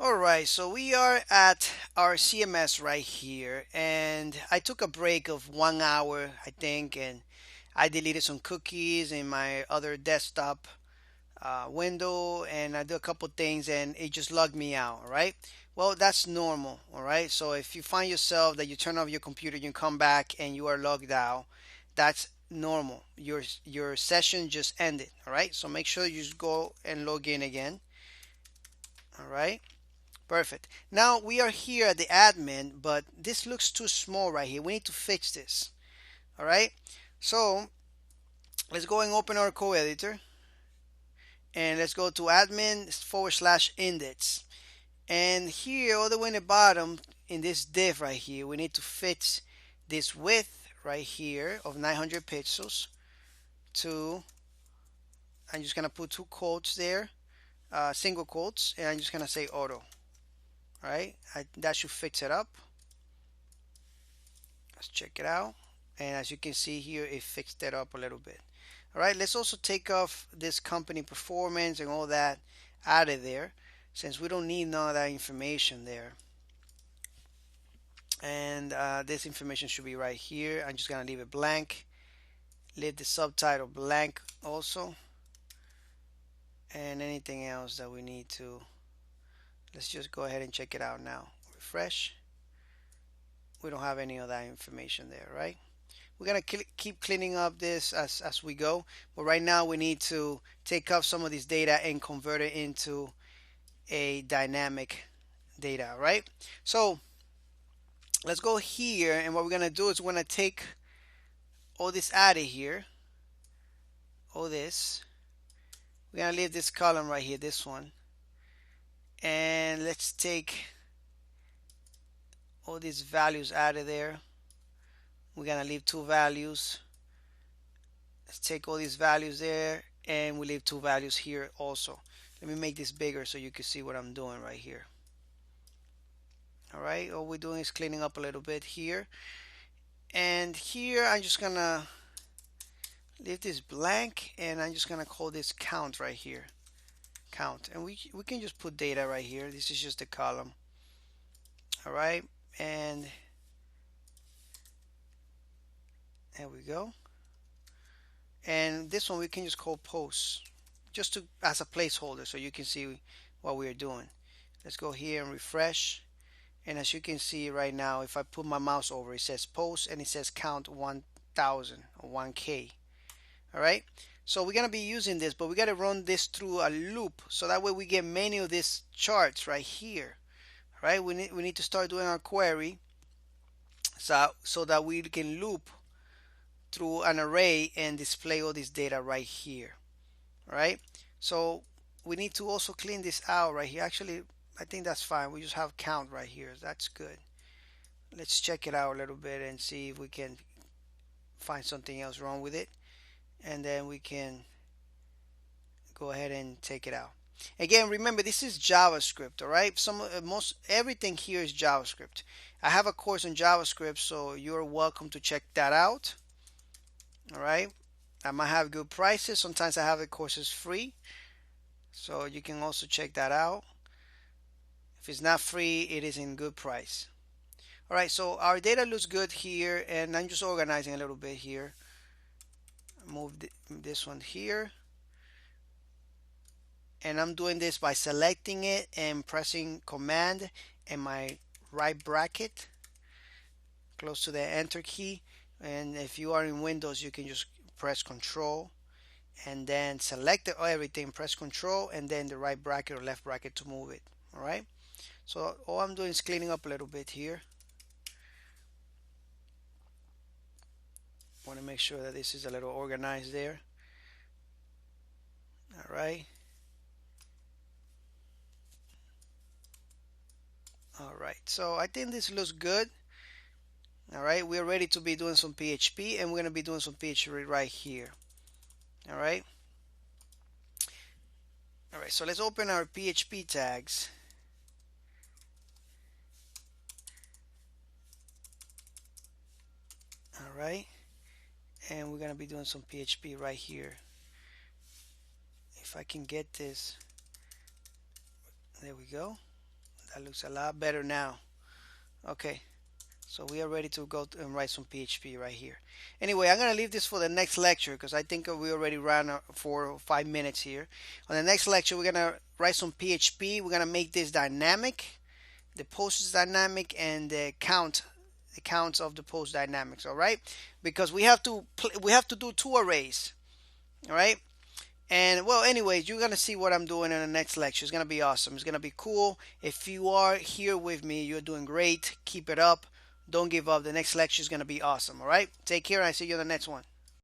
Alright, so we are at our CMS right here, and I took a break of 1 hour, I think, and I deleted some cookies in my other desktop window, and I do a couple things, and it just logged me out. All right, well, that's normal. All right, so if you find yourself that you turn off your computer, you come back and you are logged out, that's normal. Your session just ended. All right, so make sure you just go and log in again. All right. Perfect. Now we are here at the admin, but this looks too small right here. We need to fix this. All right. So let's go and open our code editor, and let's go to admin/index. And here, all the way in the bottom, in this div right here, we need to fix this width right here of 900 pixels to, I'm just gonna put two quotes there, single quotes, and I'm just gonna say auto. All right, that should fix it up. Let's check it out. And as you can see here, it fixed it up a little bit. All right, let's also take off this company performance and all that out of there, since we don't need none of that information there. And this information should be right here. I'm just gonna leave it blank. Leave the subtitle blank also. And anything else that we need to, let's just go ahead and check it out now. Refresh. We don't have any of that information there, right? We're gonna keep cleaning up this as we go, but right now we need to take off some of this data and convert it into a dynamic data, right? So let's go here, and what we're gonna do is we're gonna take all this out of here, all this. We're gonna leave this column right here, this one, and let's take all these values out of there. We're gonna leave two values. Let's take all these values there, and we leave two values here also. Let me make this bigger so you can see what I'm doing right here. All right, all we're doing is cleaning up a little bit here, and here I'm just gonna leave this blank, and I'm just gonna call this count right here, count, and we can just put data right here. This is just the column. All right, and there we go. And this one we can just call posts, just to as a placeholder so you can see what we're doing. Let's go here and refresh, and as you can see right now, if I put my mouse over, it says post and it says count 1000 or 1k. All right, so we're gonna be using this, but we got to run this through a loop so that way we get many of these charts right here. All right, we need to start doing our query so that we can loop through an array and display all this data right here. All right, so we need to also clean this out right here. Actually, I think that's fine. We just have count right here. That's good. Let's check it out a little bit and see if we can find something else wrong with it, and then we can go ahead and take it out. Again, remember, this is JavaScript. All right, most everything here is JavaScript. I have a course on JavaScript, so you're welcome to check that out. All right, I might have good prices. Sometimes I have the courses free, so you can also check that out. If it's not free, it is in good price. All right, so our data looks good here, and I'm just organizing a little bit here. Move this one here, and I'm doing this by selecting it and pressing command and my right bracket close to the enter key. And if you are in Windows, you can just press control and then select everything, press control and then the right bracket or left bracket to move it. All right, so all I'm doing is cleaning up a little bit here. Want to make sure that this is a little organized there. All right. All right, so I think this looks good. All right, we're ready to be doing some PHP, and we're going to be doing some PHP right here. All right. All right, so let's open our PHP tags. All right, and we're going to be doing some PHP right here. If I can get this, there we go. That looks a lot better now. Okay, so we are ready to go and write some PHP right here. Anyway, I'm gonna leave this for the next lecture because I think we already ran for 5 minutes here. On the next lecture, we're gonna write some PHP. We're gonna make this dynamic. The post is dynamic, and the counts of the post dynamics. All right, because we have to do 2 arrays. All right. And well, anyways, you're gonna see what I'm doing in the next lecture. It's gonna be awesome. It's gonna be cool. If you are here with me, you're doing great. Keep it up. Don't give up. The next lecture is gonna be awesome. All right. Take care. And I see you in the next one.